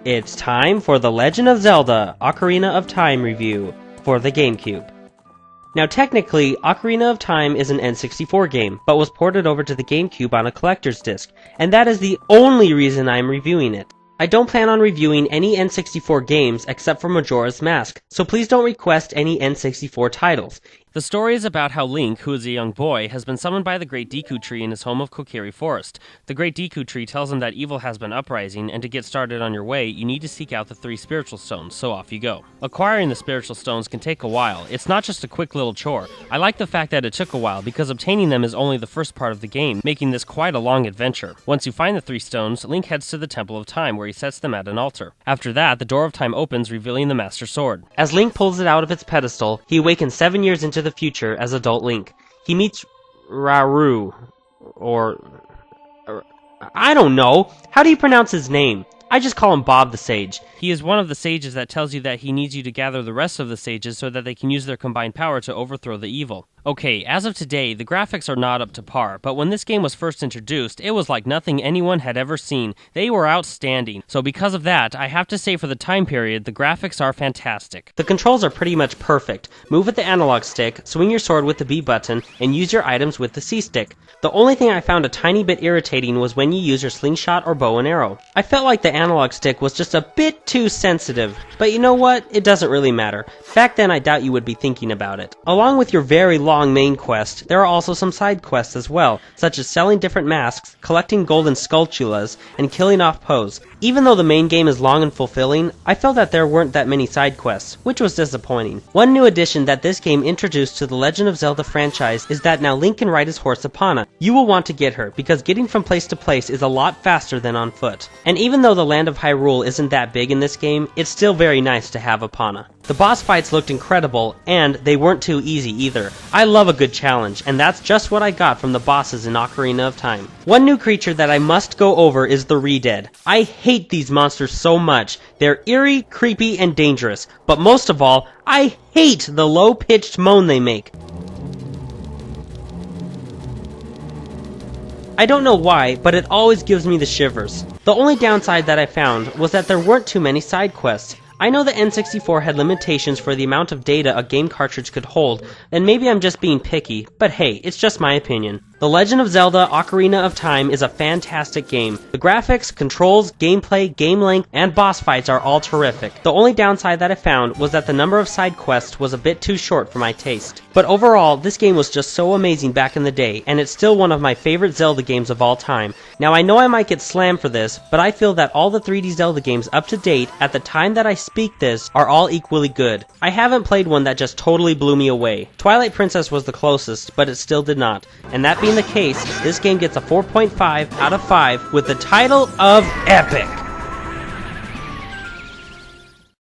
It's time for the Legend of Zelda Ocarina of Time review for the Gamecube. Now technically, Ocarina of Time is an N64 game, but was ported over to the Gamecube on a collector's disc, and that is the only reason I am reviewing it. I don't plan on reviewing any N64 games except for Majora's Mask, so please don't request any N64 titles. The story is about how Link, who is a young boy, has been summoned by the Great Deku Tree in his home of Kokiri Forest. The Great Deku Tree tells him that evil has been uprising, and to get started on your way, you need to seek out the 3 spiritual stones, so off you go. Acquiring the spiritual stones can take a while. It's not just a quick little chore. I like the fact that it took a while, because obtaining them is only the first part of the game, making this quite a long adventure. Once you find the 3 stones, Link heads to the Temple of Time, where he sets them at an altar. After that, the Door of Time opens, revealing the Master Sword. As Link pulls it out of its pedestal, he awakens 7 years into the future as adult Link. He meets Rauru, or I don't know. How do you pronounce his name? I just call him Bob the Sage. He is one of the sages that tells you that he needs you to gather the rest of the sages so that they can use their combined power to overthrow the evil. Okay, as of today, the graphics are not up to par, but when this game was first introduced, it was like nothing anyone had ever seen. They were outstanding. So because of that, I have to say for the time period, the graphics are fantastic. The controls are pretty much perfect. Move with the analog stick, swing your sword with the B button, and use your items with the C stick. The only thing I found a tiny bit irritating was when you use your slingshot or bow and arrow. I felt like the analog stick was just a bit too sensitive, but you know what? It doesn't really matter. Back then I doubt you would be thinking about it. Along with your very long main quest, there are also some side quests as well, such as selling different masks, collecting golden skulltulas, and killing off Poes. Even though the main game is long and fulfilling, I felt that there weren't that many side quests, which was disappointing. One new addition that this game introduced to the Legend of Zelda franchise is that now Link can ride his horse Epona. You will want to get her, because getting from place to place is a lot faster than on foot. And even though the land of Hyrule isn't that big in this game, it's still very nice to have Epona. The boss fights looked incredible, and they weren't too easy either. I love a good challenge, and that's just what I got from the bosses in Ocarina of Time. One new creature that I must go over is the Redead. I hate these monsters so much. They're eerie, creepy, and dangerous. But most of all, I hate the low-pitched moan they make. I don't know why, but it always gives me the shivers. The only downside that I found was that there weren't too many side quests. I know the N64 had limitations for the amount of data a game cartridge could hold, and maybe I'm just being picky, but hey, it's just my opinion. The Legend of Zelda Ocarina of Time is a fantastic game. The graphics, controls, gameplay, game length, and boss fights are all terrific. The only downside that I found was that the number of side quests was a bit too short for my taste. But overall, this game was just so amazing back in the day, and it's still one of my favorite Zelda games of all time. Now I know I might get slammed for this, but I feel that all the 3D Zelda games up to date, at the time that I speak this, are all equally good. I haven't played one that just totally blew me away. Twilight Princess was the closest, but it still did not. And that being the case, this game gets a 4.5 out of 5 with the title of Epic.